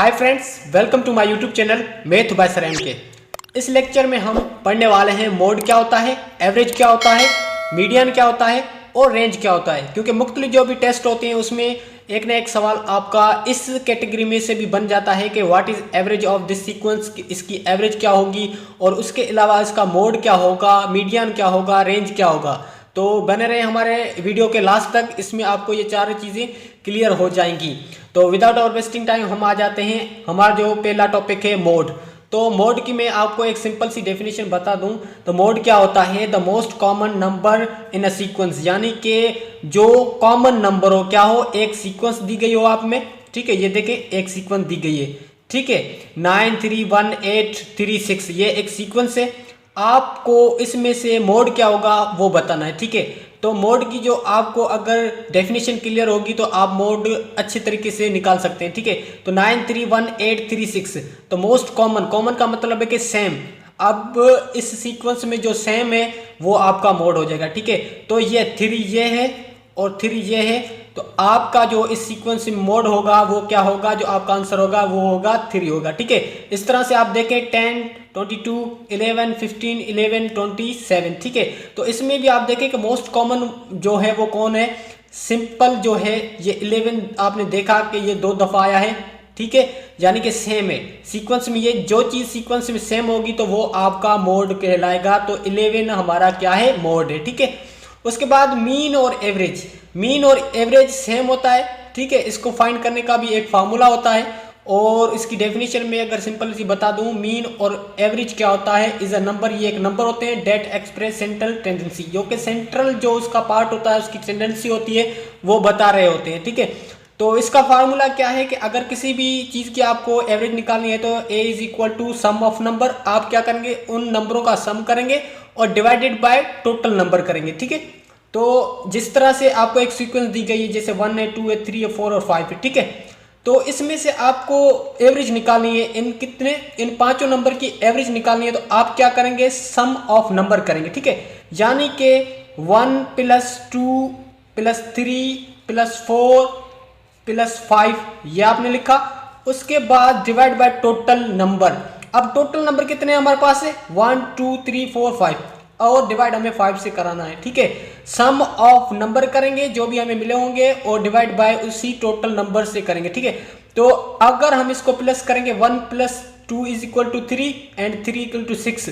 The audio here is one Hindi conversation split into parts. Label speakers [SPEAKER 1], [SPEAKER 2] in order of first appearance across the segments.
[SPEAKER 1] Hi friends, welcome to my YouTube channel math by sir के। इस लेक्चर में हम पढ़ने वाले हैं मोड क्या होता है, एवरेज क्या होता है, मीडियन क्या होता है और रेंज क्या होता है। क्योंकि मुख्तलिफ जो भी टेस्ट होते हैं उसमें एक ना एक सवाल आपका इस कैटेगरी में से भी बन जाता है कि what is average of this sequence, इसकी एवरेज क्या होगी और उसके अलावा इसका मोड क्या होगा, मीडियन क्या होगा, रेंज क्या होगा। तो बने रहे हमारे वीडियो के लास्ट तक, इसमें आपको ये चारों चीज़ें क्लियर हो जाएंगी। तो विदाउट और वेस्टिंग टाइम हम आ जाते हैं, हमारा जो पहला टॉपिक है मोड। तो मोड की मैं आपको एक सिंपल सी डेफिनेशन बता दूं। तो मोड क्या होता है, the most common number in a sequence, यानी कि जो कॉमन नंबर हो, क्या हो, एक सीक्वेंस दी गई हो आप में, ठीक है। ये देखें एक सीक्वेंस दी गई है, ठीक है, 9318336, ये एक सीक्वेंस है। आपको इसमें से मोड क्या होगा वो बताना है, ठीक है। तो मोड की जो आपको अगर डेफिनेशन क्लियर होगी तो आप मोड अच्छे तरीके से निकाल सकते हैं, ठीक है। तो 9318336, तो मोस्ट कॉमन, कॉमन का मतलब है कि सेम। अब इस सीक्वेंस में जो सेम है वो आपका मोड हो जाएगा, ठीक है। तो ये 3 ये है और 3 ये है, तो आपका जो इस सीक्वेंस में मोड होगा वो क्या होगा, जो आपका आंसर होगा वो होगा 3 होगा, ठीक है। इस तरह से आप देखें 10, 22, 11, 15, 11, 27, ठीक है। तो इसमें भी आप देखें कि मोस्ट कॉमन जो है वो कौन है, सिंपल जो है ये 11। आपने देखा कि ये 2 दफा आया है, ठीक है, यानी कि सेम है सीक्वेंस में। ये जो चीज सीक्वेंस में सेम होगी तो वो आपका मोड कहलाएगा। तो 11 हमारा क्या है, मोड है, ठीक है। उसके बाद मीन और एवरेज, मीन और एवरेज सेम होता है, ठीक है। इसको फाइंड करने का भी एक फार्मूला होता है और इसकी डेफिनेशन में अगर सिंपल सी बता दूं, मीन और एवरेज क्या होता है, इज अ नंबर, ये एक नंबर होते हैं डेट एक्सप्रेस सेंट्रल टेंडेंसी, जो कि सेंट्रल जो उसका पार्ट होता है, उसकी टेंडेंसी होती है, वो बता रहे होते हैं, ठीक है। तो इसका फार्मूला क्या है कि अगर किसी भी चीज की आपको एवरेज निकालनी है तो a is equal to sum of number, आप क्या करेंगे, उन नंबरों का सम करेंगे और डिवाइडेड बाय टोटल नंबर करेंगे, ठीक है। तो जिस तरह से आपको एक सीक्वेंस दी गई है, जैसे 1 है, 2 है, 3 है, 4 और 5 है, ठीक है। तो इसमें से आपको एवरेज निकालनी है, इन पांचों नंबर की एवरेज निकालनी है। तो आप क्या करेंगे, सम ऑफ नंबर करेंगे, ठीक है। यानी कि 1 + 2 + 3 + 4 + 5 ये आपने लिखा। उसके बाद डिवाइड बाय टोटल नंबर। अब टोटल नंबर कितने हमारे पास है, 1 2 3 4 5 और डिवाइड हमें 5 से कराना है, ठीक है। सम ऑफ नंबर करेंगे जो भी हमें मिले होंगे और डिवाइड बाय उसी टोटल नंबर से करेंगे, ठीक है। तो अगर हम इसको प्लस करेंगे 1 + 2 = 3 एंड 3 =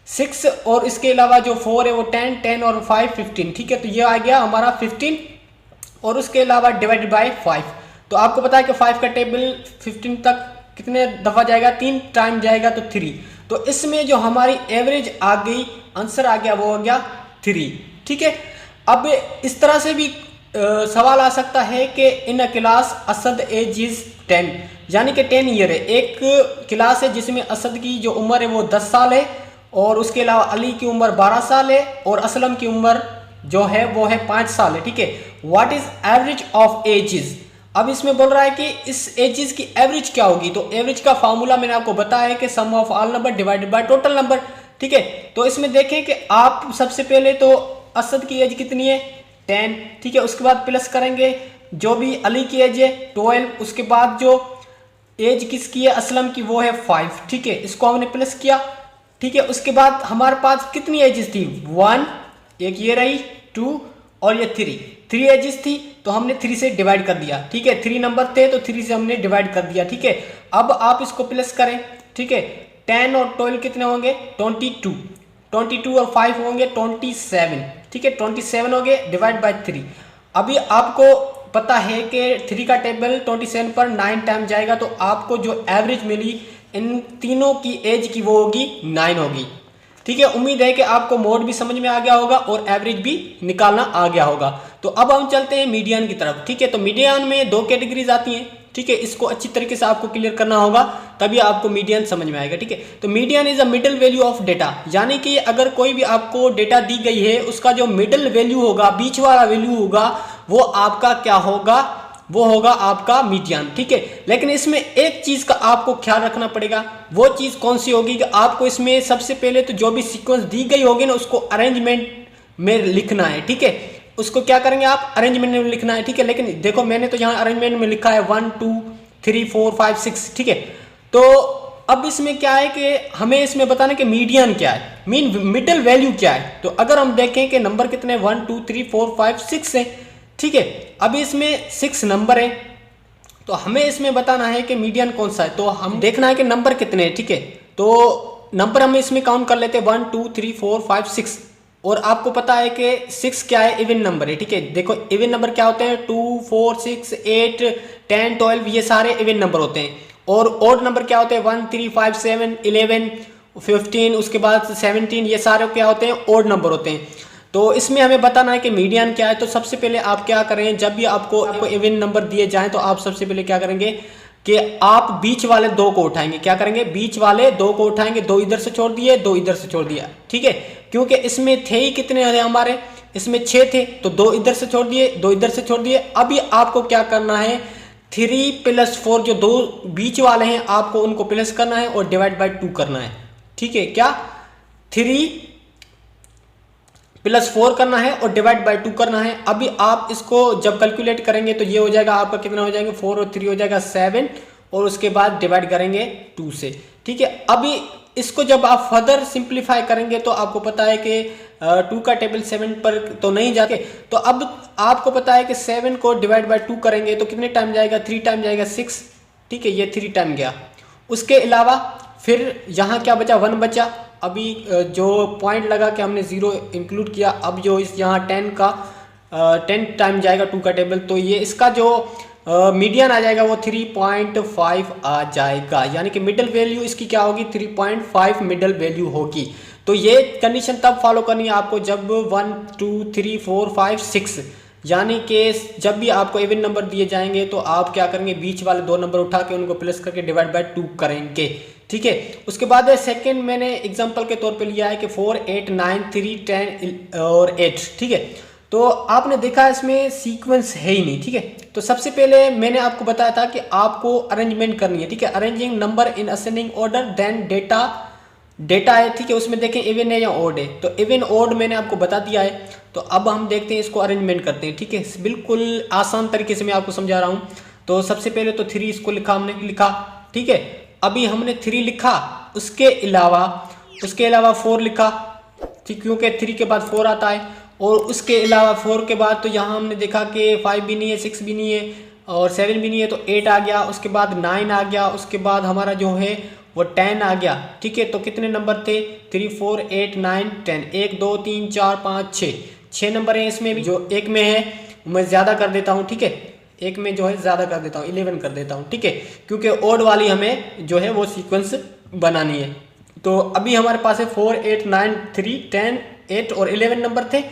[SPEAKER 1] 6 और इसके अलावा जो 4 है वो 10, 10 और 5 15, ठीक है। तो ये आ गया हमारा 15 और उसके अलावा डिवाइडेड बाय 5। तो आपको पता है कि 5 का टेबल 15 तक कितने दफा जाएगा, 3 टाइम जाएगा, तो 3। तो इसमें जो हमारी एवरेज आ गई, आंसर आ गया, वो हो गया 3, ठीक है। अब इस तरह से भी सवाल आ सकता है कि in a class Asad age is 10, यानी कि 10 ईयर है। एक क्लास है जिसमें असद की जो उम्र है वो 10 साल है और उसके अलावा अली की उम्र 12 साल है और असलम की उम्र जो है वो है 5 साल है, ठीक है। What is average of ages, अब इसमें बोल रहा है कि इस एजेस की एवरेज क्या होगी। तो एवरेज का फार्मूला मैंने आपको बताया है कि sum of all number divided by total number, ठीक है। तो इसमें देखें कि आप सबसे पहले तो असद की एज कितनी है, 10, ठीक है। उसके बाद प्लस करेंगे जो भी अली की एज है 12, उसके बाद जो एज किसकी है, असलम की, वो है 5, ठीक है। इसको हमने प्लस किया, ठीक है। उसके बाद हमारे पास कितनी एजेस थी, 1, एक ये रही, 2 और ये 3 एजेस थी। तो हमने 3 से डिवाइड कर दिया, ठीक है। 3 नंबर थे तो 3 से हमने डिवाइड कर दिया, ठीक है। अब आप इसको प्लस करें, ठीक है। 10 और 12 कितने होंगे, 22, 22 और 5 होंगे 27, ठीक है। 27 हो गए, डिवाइड बाय 3। अभी आपको पता है कि 3 का टेबल 27 पर 9 टाइम जाएगा, तो आपको जो एवरेज मिली इन तीनों की एज की वो होगी 9 होगी, ठीक है। उम्मीद है कि आपको मोड भी समझ में आ गया होगा और एवरेज भी निकालना आ गया होगा। तो अब हम चलते हैं मीडियन की तरफ, ठीक है। तो मीडियन में 2 कैटेगरीज आती हैं, ठीक है। इसको अच्छी तरीके से आपको क्लियर करना होगा, तभी आपको मीडियन समझ में आएगा, ठीक है। तो median is a middle value of data, यानी कि अगर कोई भी आपको डेटा दी गई है उसका जो मिडिल वैल्यू होगा, बीच वाला वैल्यू होगा, वो आपका क्या होगा, वो होगा आपका मीडियन, ठीक है। लेकिन इसमें एक चीज का आपको ख्याल रखना पड़ेगा, वो चीज कौन सी होगी कि आपको इसमें सबसे पहले तो जो भी सीक्वेंस दी गई होगी ना उसको अरेंजमेंट में लिखना है, ठीक है। उसको क्या करेंगे आप, अरेंजमेंट में लिखना है, ठीक है। लेकिन देखो मैंने तो यहाँ अरेंजमेंट में लिखा है 1 2 3 4 5 6, ठीक है। तो अब इसमें क्या है कि हमें इसमें बताना कि मीडियन क्या है, मिडिल वैल्यू क्या है। तो अगर हम देखें कि नंबर कितने 1 2 3 4 5 6 है, ठीक है। अभी इसमें 6 नंबर है, तो हमें इसमें बताना है कि मीडियन कौन सा है। तो हम देखना है कि नंबर कितने हैं, ठीक है। तो नंबर हम इसमें काउंट कर लेते हैं 1 2 3 4 5 6, और आपको पता है कि 6 क्या है, इवन नंबर है, ठीक है। देखो इवन नंबर क्या होते हैं, 2 4 6 8 10 12, ये सारे इवन नंबर होते हैं। और ऑड नंबर क्या होते हैं, 1 3 5 7 11 15, उसके बाद 17, ये सारे क्या होते हैं, ऑड नंबर होते हैं। तो इसमें हमें बताना है कि मीडियन क्या है। तो सबसे पहले आप क्या करें, जब भी आपको इवन नंबर दिए जाएं तो आप सबसे पहले क्या करेंगे कि आप बीच वाले दो को उठाएंगे। क्या करेंगे, बीच वाले दो को उठाएंगे, दो इधर से छोड़ दिए, दो इधर से छोड़ दिया, ठीक है। क्योंकि इसमें थे ही कितने हैं हमारे, इसमें 6 थे, तो दो इधर से छोड़ दिए, दो इधर से छोड़ दिए। अभी आपको क्या करना है, 3 + 4 जो दो बीच वाले हैं आपको उनको प्लस करना है और डिवाइड बाय 2 करना है, ठीक है। क्या 3 + 4 करना है और डिवाइड बाय 2 करना है। अभी आप इसको जब कैलकुलेट करेंगे तो ये हो जाएगा आपका कितना हो जाएंगे, 4 और 3 हो जाएगा 7, और उसके बाद डिवाइड करेंगे 2 से, ठीक है। अभी इसको जब आप फर्दर सिंप्लीफाई करेंगे तो आपको पता है कि 2 का टेबल 7 पर तो नहीं जाके, तो अब आपको पता है कि 7 को डिवाइड बाय 2 करेंगे तो कितने टाइम जाएगा, 3 टाइम जाएगा 6, ठीक है, ये 3 टाइम गया। उसके अलावा फिर यहाँ क्या बचा, 1 बचा। अभी जो पॉइंट लगा कि हमने 0 इंक्लूड किया, अब जो इस यहाँ 10 टाइम जाएगा 2 का टेबल, तो ये इसका जो मीडियन आ जाएगा वो 3.5 आ जाएगा, यानी कि मिडिल वैल्यू इसकी क्या होगी, 3.5 मिडिल वैल्यू होगी। तो ये कंडीशन तब फॉलो करनी है आपको जब 1 2 3 4 5 6, यानी कि जब भी आपको इवन नंबर दिए जाएंगे तो आप क्या करेंगे, बीच वाले दो नंबर उठा के उनको प्लस करके डिवाइड बाय 2 करेंगे, ठीक है। उसके बाद सेकंड मैंने एग्जांपल के तौर पे लिया है कि 4 8 9 3 10 और 8, ठीक है। तो आपने देखा इसमें सीक्वेंस है ही नहीं, ठीक है। तो सबसे पहले मैंने आपको बताया था कि आपको अरेंजमेंट करनी है, ठीक है। Arranging number in ascending order, then data है, ठीक है, उसमें देखें इवन है या ऑड है। तो इवन ऑड मैंने आपको बता दिया है। तो अब हम देखते हैं इसको अरेंजमेंट करते हैं, ठीक है। बिल्कुल आसान तरीके से मैं आपको समझा रहा हूँ। तो सबसे पहले तो 3 इसको लिखा हमने, लिखा, ठीक है। अभी हमने 3 लिखा, उसके अलावा 4 लिखा, ठीक, क्योंकि 3 के बाद 4 आता है। और उसके अलावा 4 के बाद तो यहाँ हमने देखा कि 5 भी नहीं है, 6 भी नहीं है और 7 भी नहीं है, तो 8 आ गया। उसके बाद 9 आ गया, उसके बाद हमारा जो है वो 10 आ गया, ठीक है। तो कितने नंबर थे, 3 4 8 9 10, 1 2 3 4 5 6 नंबर है। इसमें भी जो एक में है मैं ज़्यादा कर देता हूँ, ठीक है, एक में जो है ज़्यादा कर देता हूँ, 11 कर देता हूँ, ठीक है, क्योंकि ओड वाली हमें जो है वो सीक्वेंस बनानी है। तो अभी हमारे पास है 4 8 9 3 10 8 और 11 नंबर थे।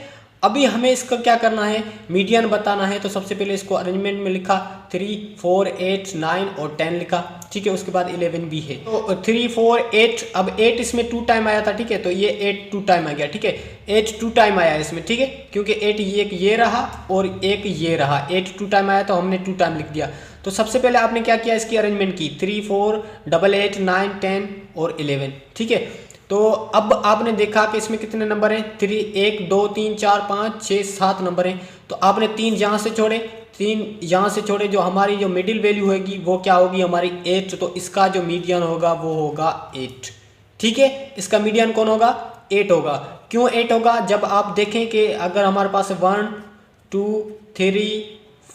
[SPEAKER 1] अभी हमें इसका क्या करना है, मीडियन बताना है। तो सबसे पहले इसको अरेंजमेंट में लिखा, 3 4 8 9 और 10 लिखा, ठीक है। उसके बाद 11 भी है, तो 3 4 8, अब 8 इसमें 2 टाइम आया था, ठीक है, तो ये 8 2 टाइम आ गया, ठीक है, 8 2 टाइम आया इसमें, ठीक है, क्योंकि 8 ये रहा और एक ये रहा, 8 2 टाइम आया तो हमने 2 टाइम लिख दिया। तो सबसे पहले आपने क्या किया, इसकी अरेंजमेंट की, 3 4 8 8 9 10 और 11, ठीक है। तो अब आपने देखा कि इसमें कितने नंबर हैं, 3 1 2 3 4 5 6 7 नंबर हैं। तो आपने 3 यहाँ से छोड़े, 3 यहाँ से छोड़े, जो हमारी जो मिडिल वैल्यू होगी वो क्या होगी हमारी 8। तो इसका जो मीडियन होगा वो होगा 8, ठीक है। इसका मीडियन कौन होगा, 8 होगा। क्यों 8 होगा, जब आप देखें कि अगर हमारे पास 1 2 3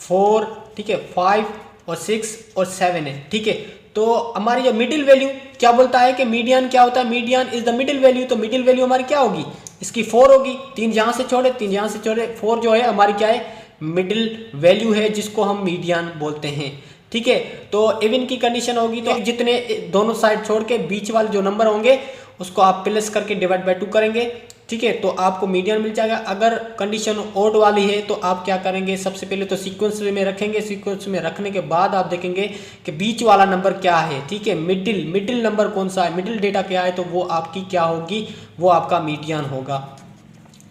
[SPEAKER 1] 4, ठीक है, 5 और 6 और 7 है, ठीक है। तो हमारी जो मिडिल वैल्यू क्या बोलता है कि मीडियन क्या होता है, median is the middle value. तो मिडिल वैल्यू हमारी क्या होगी, इसकी 4 होगी। 3 यहाँ से छोड़े, 3 यहाँ से छोड़े, 4 जो है हमारी क्या है, मिडिल वैल्यू है, जिसको हम मीडियन बोलते हैं, ठीक है। तो इवन की कंडीशन होगी तो जितने दोनों साइड छोड़ के बीच वाले जो नंबर होंगे उसको आप प्लस करके डिवाइड बाय 2 करेंगे, ठीक है, तो आपको मीडियन मिल जाएगा। अगर कंडीशन ओड वाली है तो आप क्या करेंगे, सबसे पहले तो सीक्वेंस में रखेंगे, सीक्वेंस में रखने के बाद आप देखेंगे कि बीच वाला नंबर क्या है, ठीक है, मिडिल नंबर कौन सा है, मिडिल डेटा क्या है, तो वो आपकी क्या होगी, वो आपका मीडियन होगा,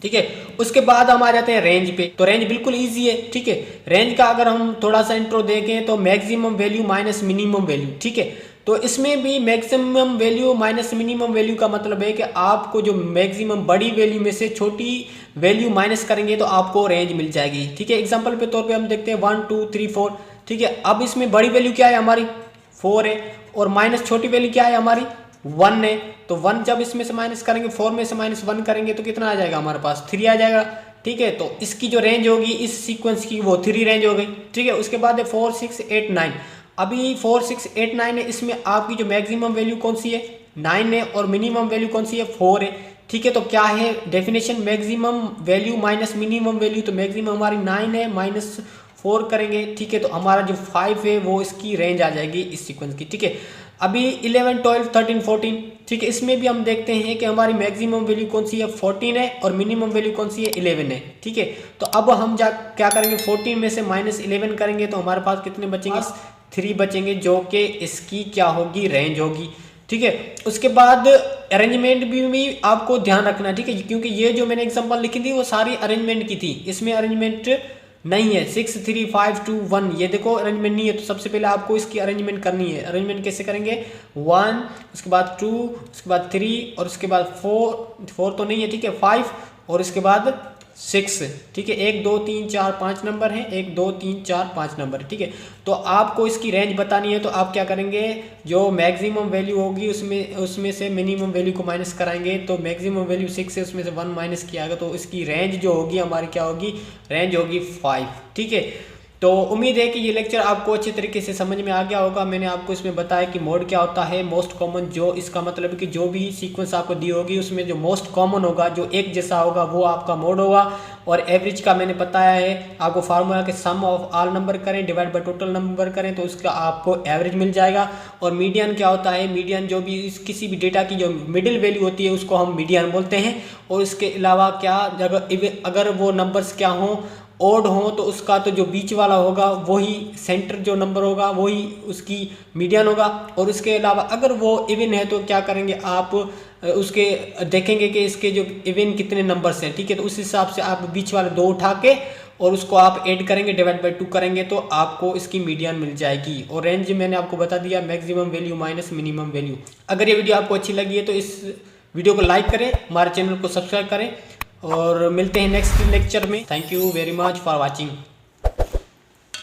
[SPEAKER 1] ठीक है। उसके बाद हम आ जाते हैं रेंज पे। तो रेंज बिल्कुल इजी है, ठीक है। रेंज का अगर हम थोड़ा सा इंट्रो देखें तो maximum value minus minimum value, ठीक है। तो इसमें भी maximum value minus minimum value का मतलब है कि आपको जो मैक्सिमम बड़ी वैल्यू में से छोटी वैल्यू माइनस करेंगे तो आपको रेंज मिल जाएगी, ठीक है। एग्जांपल के तौर पे हम देखते हैं 1 2 3 4, ठीक है। अब इसमें बड़ी वैल्यू क्या है हमारी 4 है, और माइनस छोटी वैल्यू क्या है हमारी 1 है। तो 1 जब इसमें से माइनस करेंगे, 4 में से -1 करेंगे तो कितना आ जाएगा हमारे पास 3 आ जाएगा। ठीक है, तो इसकी जो रेंज होगी इस सीक्वेंस की वो 3 रेंज हो गई। ठीक है, उसके बाद है 4 6 8 9। अभी 4 6 8 9 है, इसमें आपकी जो मैक्सिमम वैल्यू कौन सी है 9 है, और मिनिमम वैल्यू कौन सी है 4 है। ठीक है, तो क्या है definition, maximum value minus minimum value, तो मैक्सिमम हमारी 9 है, -4 करेंगे। ठीक है, तो हमारा जो 5 है वो इसकी रेंज आ जाएगी इस सीक्वेंस की। ठीक है, अभी 11 12 13 14। ठीक है, इसमें भी हम देखते हैं कि हमारी मैक्सिमम वैल्यू कौन सी है 14 है, और मिनिमम वैल्यू कौन सी है 11 है। ठीक है, तो अब हम क्या करेंगे 14 में से -11 करेंगे तो हमारे पास कितने बचेंगे 3 बचेंगे, जो कि इसकी क्या होगी रेंज होगी। ठीक है, उसके बाद अरेंजमेंट भी आपको ध्यान रखना है। ठीक है, क्योंकि ये जो मैंने एग्जांपल लिखी थी वो सारी अरेंजमेंट की थी, इसमें अरेंजमेंट नहीं है 6 3 5 2 1, ये देखो अरेंजमेंट नहीं है। तो सबसे पहले आपको इसकी अरेंजमेंट करनी है। अरेंजमेंट कैसे करेंगे 1, उसके बाद 2, उसके बाद 3, और उसके बाद 4 तो नहीं है। ठीक है, 5, और उसके बाद 6। ठीक है, 1 2 3 4 5 नंबर है, 1 2 3 4 5 नंबर। ठीक है, तो आपको इसकी रेंज बतानी है, तो आप क्या करेंगे जो मैक्सिमम वैल्यू होगी उसमें से मिनिमम वैल्यू को माइनस कराएंगे। तो मैक्सिमम वैल्यू 6 है, उसमें से 1 माइनस किया गया, तो इसकी रेंज जो होगी हमारी क्या होगी रेंज होगी 5। ठीक है, तो उम्मीद है कि ये लेक्चर आपको अच्छी तरीके से समझ में आ गया होगा। मैंने आपको इसमें बताया कि मोड क्या होता है, मोस्ट कॉमन, जो इसका मतलब कि जो भी सीक्वेंस आपको दी होगी उसमें जो मोस्ट कॉमन होगा, जो एक जैसा होगा, वो आपका मोड होगा। और एवरेज का मैंने बताया है आपको फार्मूला के सम ऑफ ऑल नंबर करें डिवाइड बाय टोटल नंबर करें तो उसका आपको एवरेज मिल जाएगा। और मीडियन क्या होता है, मीडियन जो भी किसी भी डेटा की जो मिडिल वैल्यू होती है उसको हम मीडियन बोलते हैं। और इसके अलावा क्या, अगर वो नंबर्स क्या हों ओड हो तो उसका तो जो बीच वाला होगा वही सेंटर जो नंबर होगा वही उसकी मीडियन होगा। और उसके अलावा अगर वो इवन है तो क्या करेंगे आप उसके देखेंगे कि इसके जो इवन कितने नंबर्स हैं। ठीक है, तो उस हिसाब से आप बीच वाले 2 उठा के और उसको आप ऐड करेंगे, डिवाइड बाय 2 करेंगे तो आपको इसकी मीडियन मिल जाएगी। और रेंज मैंने आपको बता दिया, maximum value minus minimum value. अगर ये वीडियो आपको अच्छी लगी है तो इस वीडियो को लाइक करें, हमारे चैनल को सब्सक्राइब करें, और मिलते हैं नेक्स्ट लेक्चर में। Thank you very much for watching.